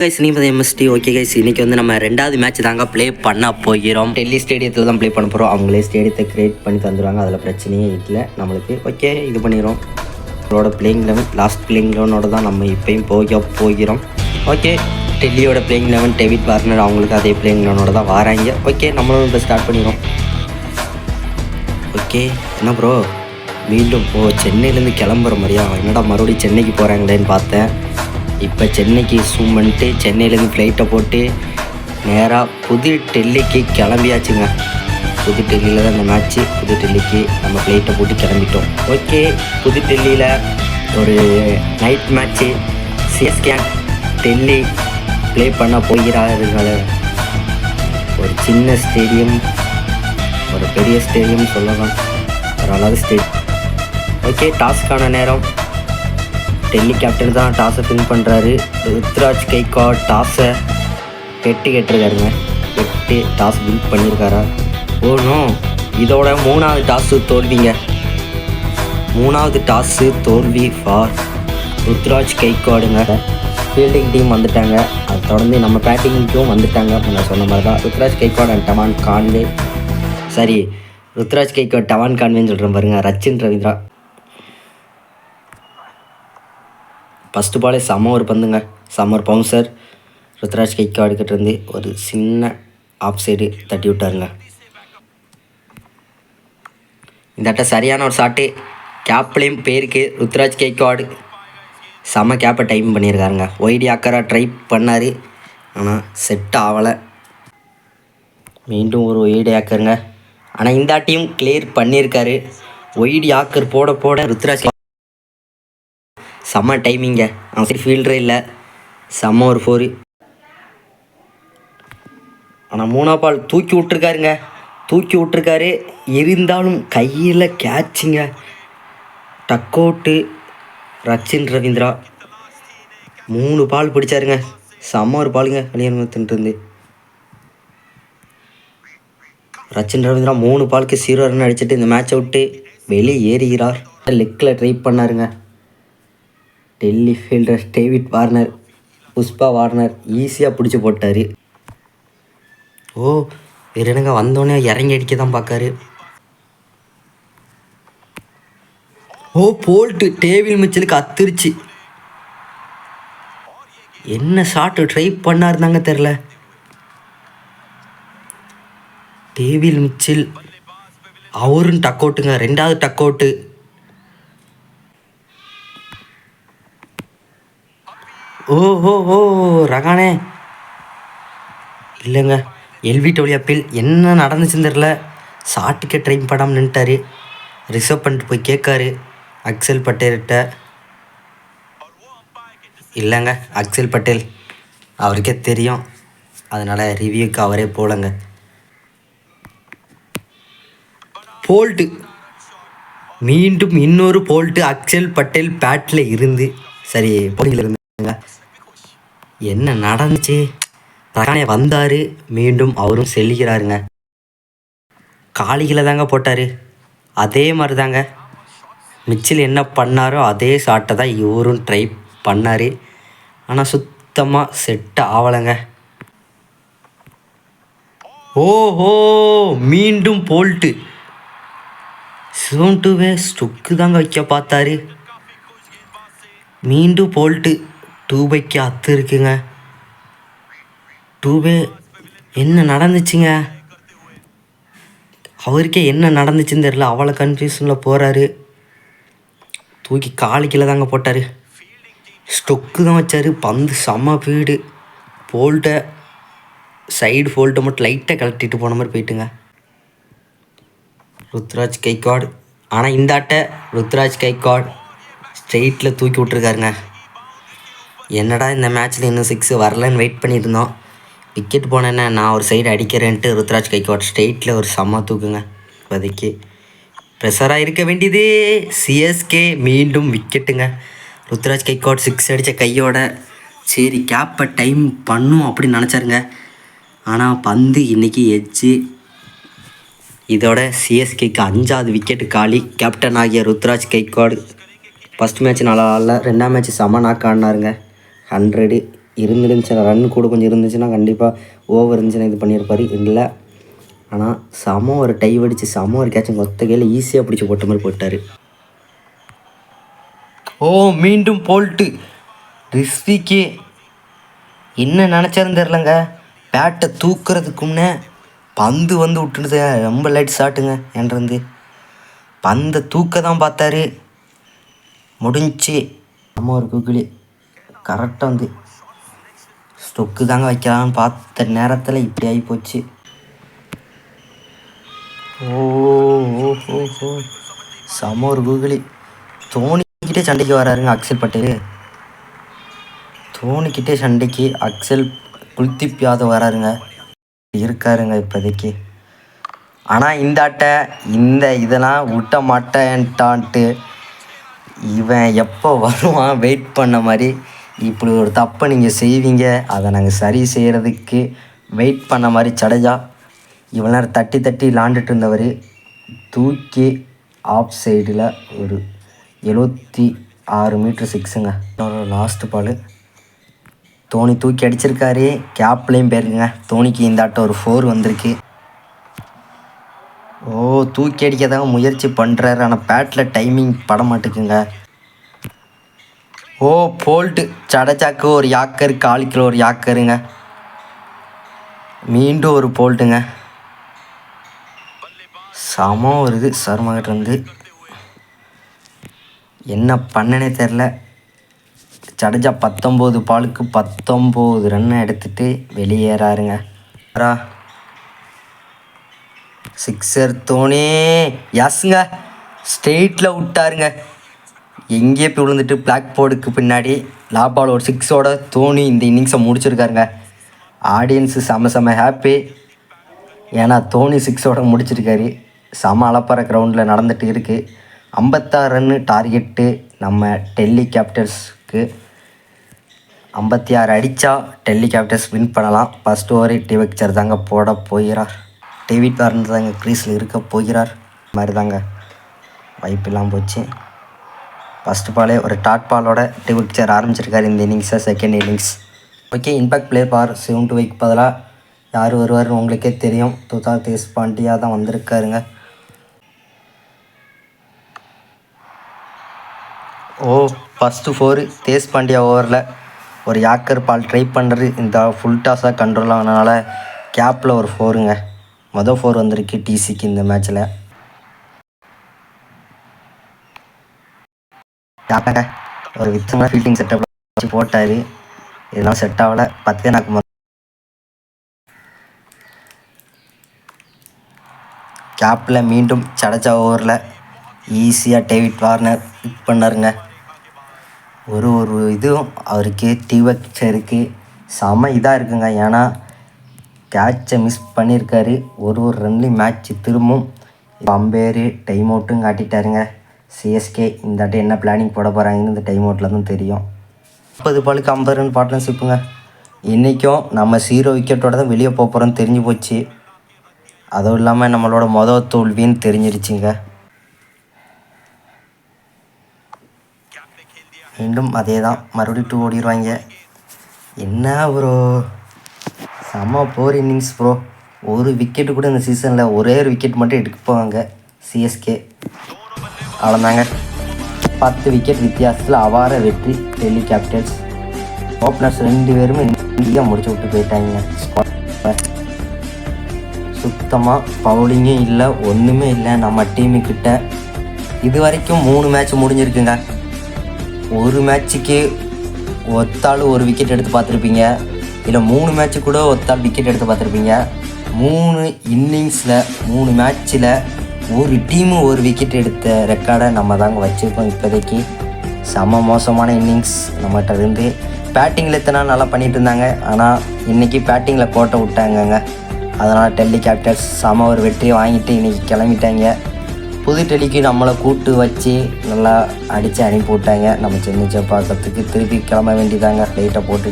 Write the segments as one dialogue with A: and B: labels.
A: Guys நீ MST okay guys இன்றைக்கி வந்து நம்ம ரெண்டாவது மேட்ச் தாங்க ப்ளே பண்ண போகிறோம். டெல்லி ஸ்டேடியத்தில் தான் ப்ளே பண்ண போகிறோம். அவங்களே ஸ்டேடியத்தை க்ரியேட் பண்ணி தந்துடுவாங்க, அதில் பிரச்சனையே இல்லை நம்மளுக்கு. ஓகே இது பண்ணிடுறோம். அவரோட பிளேயிங் லெவன் லாஸ்ட் பிளேயிங் லெவனோட தான் நம்ம இப்போயும் போகிறோம். ஓகே டெல்லியோட பிளேயிங் லெவன் டேவிட் வார்னர் அவங்களுக்கு அதே பிளேயிங் லெவனோட தான் வராங்க. ஓகே நம்மளும் இப்போ ஸ்டார்ட் பண்ணிடுறோம். ஓகே என்ன ப்ரோ மீண்டும் சென்னையிலேருந்து கிளம்புற மாதிரியா? என்னடா மறுபடியும் சென்னைக்கு போகிறாங்களேன்னு பார்த்தேன். இப்போ சென்னைக்கு ஜூம் பண்ணிட்டு சென்னையிலேருந்து ஃப்ளைட்டை போட்டு நேராக புது டெல்லிக்கு கிளம்பியாச்சுங்க. புது டெல்லியில் தான் இந்த மேட்ச்சு. புது டெல்லிக்கு நம்ம ஃப்ளைட்டை போட்டு கிளம்பிட்டோம். ஓகே புது டெல்லியில் ஒரு night match CSK Delhi play பண்ண போகிறார்கள். ஒரு சின்ன ஸ்டேடியம், ஒரு பெரிய ஸ்டேடியம் சொல்லலாம், ஒரு அழகு ஸ்டேடியம். ஓகே டாஸ்க்கான நேரம். டெல்லி கேப்டன் தான் டாஸை வின் பண்ணுறாரு. ருத்ராஜ் கைக்வாட் டாஸை கேட்டிருக்காருங்க. டாஸ் வின் பண்ணியிருக்காரா? ஓனும் இதோட மூணாவது டாஸு தோல்விங்க. மூணாவது டாஸு தோல்வி ஃபார் ருத்ராஜ் கைக்வாடுங்க. ஃபீல்டிங் டீம் வந்துட்டாங்க, அதை தொடர்ந்து நம்ம பேட்டிங்க்கும் வந்துட்டாங்க. நான் சொன்ன மாதிரி தான் ருத்ராஜ் கைக்வாட் அண்ட் டவான் கான்வே, சரி ருத்ராஜ் கைக்வாட் டவான் கான்வேன்னு சொல்கிறேன் பாருங்க. ரச்சின் ரவீந்திரா ஃபஸ்ட்டு பாலே செம்ம ஒரு பந்துங்க, செம்ம ஒரு பவுன்சர். ருத்ராஜ் கைக்வாடுக்கிட்ட இருந்து ஒரு சின்ன ஆஃப் சைடு தட்டி விட்டாருங்க. இந்த சரியான ஒரு ஷாட்டு. கேப்லேயும் பேருக்கு ருத்ராஜ் கைக்வாடு செம்ம கேப்பை டைம் பண்ணியிருக்காருங்க. ஒய்டி ஆக்கராக ட்ரை பண்ணார், ஆனால் செட் ஆகலை. மீண்டும் ஒரு ஒய்டி ஆக்கருங்க, ஆனால் இந்த டீம் கிளியர் பண்ணியிருக்காரு. ஒய்டி ஆக்கர் போட ருத்ராஜ் செம்ம டைமிங்க. அவன் சரி ஃபீல்டரே இல்லை, செம்ம ஒரு 4. ஆனால் மூணாவது பால் தூக்கி விட்ருக்காரு. இருந்தாலும் கையில் கேட்சிங்க. டக் அவுட்டு ரச்சின் ரவீந்திரா 3 பால் பிடிச்சாருங்க. செம்ம ஒரு பாலுங்க. வெளியேந்து ரச்சின் ரவீந்திரா 3 பாலுக்கு 0 ரன் அடிச்சுட்டு இந்த மேட்சை விட்டு வெளியேறுகிறார். லெக்கில் ட்ரை பண்ணாருங்க. Delhi fielder David Warner, Pushpa Warner ஈஸியாக பிடிச்சி போட்டார். வேறு என்னங்க வந்தோடனே இறங்கி அடிக்க தான் பார்க்காரு. Bolt David மிச்சலுக்கு அத்திருச்சு. என்ன ஷாட்டு ட்ரை பண்ணாருந்தாங்க தெரில. டேவிட் மிச்சல் அவரும் டக் அவுட்டுங்க, 2வது டக் அவுட்டு. ஓ ரகானே இல்லைங்க. எல்விடபிள்யூ அப்பீல் என்ன நடந்துச்சுன்னு தெரில. ஷாட்டுக்கே ட்ரைன் படாமல் நின்ட்டார். ரிசர்வ் பண்ணிட்டு போய் கேட்காரு அக்ஷல் பட்டேல்கிட்ட. இல்லைங்க அக்ஷல் பட்டேல் அவருக்கே தெரியும், அதனால் ரிவ்யூக்கு அவரே போலங்க. போல்ட்டு மீண்டும் இன்னொரு போல்ட்டு அக்ஷல் பட்டேல் பேட்டில் இருந்து, சரி போட்டியில் இருந்து. என்ன நடந்துச்சு? ரகானே வந்தார், மீண்டும் அவரும் செல்கிறாருங்க. காலிகளை தாங்க போட்டார். அதே மாதிரி தாங்க மிச்சில் என்ன பண்ணாரோ அதே ஷாட்டை தான் இவரும் ட்ரை பண்ணார், ஆனால் சுத்தமாக செட் ஆகலைங்க. மீண்டும் போல்ட்டு சோன்டுவே ஸ்டுக்கு தாங்க வைக்க பார்த்தாரு. மீண்டும் போல்ட்டு 2 அத்து இருக்குங்க. 2 என்ன நடந்துச்சுங்க? அவருக்கே என்ன நடந்துச்சுன்னு தெரியல, அவ்வளோ கன்ஃபியூஷனில் போகிறாரு. தூக்கி காலிக்கில் தாங்க போட்டார். ஸ்டொக்கு தான் வச்சார். பந்து செம்ம ஃபீடு. போல்ட்டை சைடு போல்ட்டை மட்டும் லைட்டாக கழட்டிட்டு போன மாதிரி போயிட்டுங்க. ருத்ராஜ் கைக்வாட், ஆனால் இந்த ருத்ராஜ் கைக்வாட் ஸ்ட்ரெயிட்டில் தூக்கி விட்ருக்காருங்க. என்னடா இந்த மேட்ச்சில் இன்னும் 6 வரலன்னு வெயிட் பண்ணியிருந்தோம். விக்கெட் போனேன்னா நான் ஒரு சைடு அடிக்கிறேன்ட்டு ருத்ராஜ் கைக்வாட் ஸ்ட்ரெயிட்டில் ஒரு செம்ம தூக்குங்க. இப்போதைக்கு ப்ரெஷராக இருக்க வேண்டியது சிஎஸ்கே. மீண்டும் விக்கெட்டுங்க. ருத்ராஜ் கைக்வாட் 6 அடித்த கையோட சரி கேப்பை டைம் பண்ணும் அப்படின்னு நினச்சாருங்க, ஆனால் பந்து இன்றைக்கி எட்ஜு. இதோட சிஎஸ்கேக்கு 5வது விக்கெட்டு காலி. கேப்டன் ஆகிய ருத்ராஜ் கைக்வாட் ஃபஸ்ட் மேட்ச் நல்லா ஆடல, 2ஆம் மேட்ச் செம்ம நாக்கு ஆடினாருங்க. 100 இருந்துருந்துச்சுன்னா ரன் கூட கொஞ்சம் இருந்துச்சுன்னா கண்டிப்பாக ஓவர் இருந்துச்சுன்னா இது பண்ணியிருப்பார். இல்லை, ஆனால் செம ஒரு டைவ் அடித்து செம ஒரு கேட்சிங் ஒத்த கையில் ஈஸியாக பிடிச்சி போட்ட மாதிரி போட்டார். ஓ, மீண்டும் போல்ட்டு. ரிஸ்விக்கு என்ன நினச்சாருன்னு தெரிலங்க. பேட்டை தூக்குறதுக்கு முன்னே பந்து வந்து விட்டுடுது. ரொம்ப லைட் ஷாட்டுங்க என்றது. பந்தை தூக்க தான் பார்த்தாரு, முடிஞ்சு. நம்ம ஒரு குக்கிலி கரெக்டாக வந்து ஸ்டொக்கு தாங்க வைக்கலான்னு பார்த்த நேரத்தில் இப்படி ஆகி போச்சு. ஓ செம ஒரு கூகுளி. தோனிக்கிட்டே சண்டைக்கு வராருங்க அக்ஷல் பட்டேல். தோனிக்கிட்டே சண்டைக்கு அக்ஷல் குல்தீப் யாதவ் வராருங்க, இருக்காருங்க இப்போதைக்கு. ஆனால் இந்த ஆட்டை இதெல்லாம் விட்ட மாட்டேன்ட்டான்ட்டு இவன் எப்போ வருவான் வெயிட் பண்ண மாதிரி. இப்படி ஒரு தப்பை நீங்கள் செய்வீங்க, அதை நாங்கள் சரி செய்கிறதுக்கு வெயிட் பண்ண மாதிரி. ஜடேஜா இவ்வளோ நேரம் தட்டி விளாண்டுட்டு இருந்தவர் தூக்கி ஆஃப் சைடில் ஒரு 76 மீட்ரு சிக்ஸுங்க. லாஸ்ட்டு பால் தோனி தூக்கி அடிச்சிருக்காரு. கேப்லேயும் போயிருக்குங்க. தோனிக்கு இந்த ஆட்டம் ஒரு 4 வந்திருக்கு. ஓ, தூக்கி அடிக்கதாங்க முயற்சி பண்ணுறாரு, ஆனால் பேட்டில் டைமிங் பட மாட்டேக்குங்க. ஓ, போல்ட்டு. ஜடேஜாக்கு ஒரு யாக்கர், காலிக்கில் ஒரு யாக்கருங்க. மீண்டும் ஒரு போல்ட்டுங்க. சம ஒரு இது சர்மாகிட்ட வந்து என்ன பண்ணனே தெரில. ஜடேஜா 19 பாலுக்கு 19 ரன்னை எடுத்துகிட்டு வெளியேறாருங்க. சிக்ஸர் தோனி. எஸ்ங்க, ஸ்ட்ரெயிட்டில் விட்டாருங்க. எங்கேயே போய் விழுந்துட்டு பிளாக் போர்டுக்கு பின்னாடி லாபால் ஒரு 6ஓட தோனி இந்த இன்னிங்ஸை முடிச்சிருக்காருங்க. ஆடியன்ஸு செம ஹாப்பி. ஏன்னா தோனி 6ஓட முடிச்சிருக்காரு. செம அலப்பற கிரவுண்டில் நடந்துகிட்டு இருக்குது. 56 ரன்னு டார்கெட்டு நம்ம டெல்லி கேபிட்டல்ஸ்க்கு. 56 அடித்தா டெல்லி கேபிட்டல்ஸ் வின் பண்ணலாம். ஃபஸ்ட் ஓவர் டிவெக்சர் தாங்க போட போகிறார். டேவிட் வார்னர் தாங்க க்ரீஸில் இருக்க போகிறார். மாதிரி தாங்க வாய்ப்பெல்லாம் போச்சு. ஃபஸ்ட்டு பாலே ஒரு டாட் பாலோட டிவெக்சர் ஆரம்பிச்சிருக்காரு இந்த இன்னிங்ஸை, second innings. Okay, impact player for 7-க்கு பதிலாக யார் வருவார்னு உங்களுக்கே தெரியும். துஷார் தேஷ்பாண்டியா தான் வந்திருக்காருங்க. ஓ, ஃபஸ்ட்டு 4 தேஷ்பாண்டியா ஓவரில் ஒரு யாக்கர் பால் ட்ரை பண்ணுறது. இந்த ஃபுல் டாஸாக கண்ட்ரோல் ஆனதுனால கேப்பில் ஒரு 4ங்க. மொதல் 4 வந்திருக்கு டிசிக்கு இந்த மேட்ச்சில். ஒரு வித்தமான ஃபீல்டிங் செட்டப் வச்சு போட்டார். இதெல்லாம் செட் ஆகலை. 10 நாக்கு கேப்பில் மீண்டும் ஜடேஜா ஓவரில் ஈஸியாக டேவிட் வார்னர் ஹிட் பண்ணாருங்க. ஒரு இதுவும் அவருக்கு டிவெக்சருக்கு செம இதாக இருக்குங்க. ஏன்னா கேட்சை மிஸ் பண்ணியிருக்காரு. ஒரு ரன்லையும் மேட்ச் திரும்பும். அம்பேரு டைம் அவுட்டும் காட்டிட்டாருங்க. சிஎஸ்கே இந்த ஆட்டம் என்ன பிளானிங் போட போகிறாங்கன்னு இந்த டைம் அவுட்டில் தான் தெரியும். 30 பாலுக்கு 50 ரன் பார்ட்னர்ஷிப்புங்க. இன்றைக்கும் நம்ம 0 விக்கெட்டோட தான் வெளியே போக போகிறோன்னு தெரிஞ்சு போச்சு. அதுவும் இல்லாமல் நம்மளோட மொதல் தோல்வின்னு தெரிஞ்சிருச்சுங்க. மீண்டும் அதே தான், மறுபடியும் 2 ஓடிடுவாங்க. என்ன ப்ரோ, செம்ம போர் இன்னிங்ஸ் ப்ரோ. ஒரு விக்கெட்டு கூட இந்த சீசனில் ஒரே ஒரு விக்கெட் மட்டும் எடுப்பாங்க சிஎஸ்கே. அவ்வளோதாங்க, 10 விக்கெட் வித்தியாசத்தில் அபார வெற்றி டெல்லி கேபிட்டல்ஸ். ஓப்பனர்ஸ் 2 பேருமே இந்தியா முடிச்சு விட்டு போயிட்டாங்க. சுத்தமாக பவுலிங்கும் இல்லை, ஒன்றுமே இல்லை நம்ம டீமுக்கிட்ட. இது வரைக்கும் 3 மேட்ச் முடிஞ்சிருக்குங்க. ஒரு மேட்ச்சுக்கு ஒத்தாள் ஒரு விக்கெட் எடுத்து பார்த்துருப்பீங்க, இல்லை 3 மேட்ச்சு கூட ஒத்தாள் விக்கெட் எடுத்து பார்த்துருப்பீங்க. 3 இன்னிங்ஸில் 3 மேட்ச்சில் ஒரு டீமு ஒரு விக்கெட் எடுத்த ரெக்கார்டை நம்ம தாங்க வச்சுருக்கோம் இப்போதைக்கு. செம்ம மோசமான இன்னிங்ஸ் நம்மகிட்ட இருந்து. பேட்டிங்கில் எத்தனை நாள் நல்லா பண்ணிகிட்டு இருந்தாங்க, ஆனால் இன்றைக்கி பேட்டிங்கில் கோட்டை விட்டாங்கங்க. அதனால் டெல்லி கேபிட்டல்ஸ் செம ஒரு வெற்றியை வாங்கிட்டு இன்றைக்கி கிளம்பிட்டாங்க. புது டெல்லிக்கு நம்மளை கூட்டு வச்சு நல்லா அடித்து அனுப்பி விட்டாங்க. நம்ம சென்னை பார்க்கறதுக்கு திருப்பி கிளம்ப வேண்டியதாங்க. லைட்டை போட்டு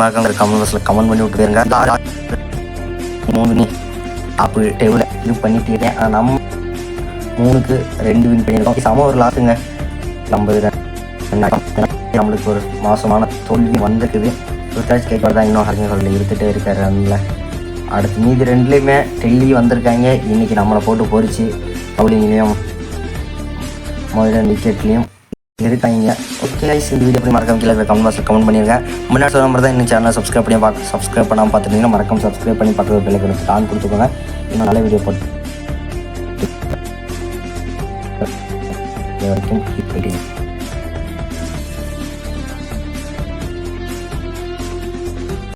A: மறக்காம கமெண்ட் பாக்ஸில் கமெண்ட் பண்ணி விட்டு போயிருங்க. 3 அப்படி டேபிளில் இது பண்ணிட்டேன். ஆனால் நம்ம 3க்கு 2 வின் பண்ணியிருக்கோம். செம ஒரு லாஸுங்க. 50 ரன் நம்மளுக்கு ஒரு மோசமான தோல்வி வந்திருக்குது. ருத்ராஜ் கேக்வாட் தான் இன்னும் ஹரிஜன்களில் இருந்துகிட்டே இருக்காரு ரன்னில். அடுத்து மீதி 2லேயுமே டெல்லி வந்திருக்காங்க. இன்றைக்கி நம்மளை போட்டு பொறிச்சு பவுலிங்லேயும் முதல் விக்கெட்லேயும் இருக்காங்க. ஓகே கைஸ், இந்த வீடியோ எப்படி மறக்காம கீழே கமெண்ட் பாக்ஸில் கமெண்ட் பண்ணியிருக்கேன். முன்னாடி சொல்ல மாதிரி தான் இன்னும் சேனல் சப்ஸ்கிரைப் பண்ணாமல் பார்த்துட்டீங்கன்னா மறக்காம சப்ஸ்கிரைப் பண்ணி பக்கத்தில் பெல் ஐக்கானை ஆன் கொடுத்துக்கோங்க. இன்னும் நல்ல வீடியோ போட்டு வரைக்கும் கீப்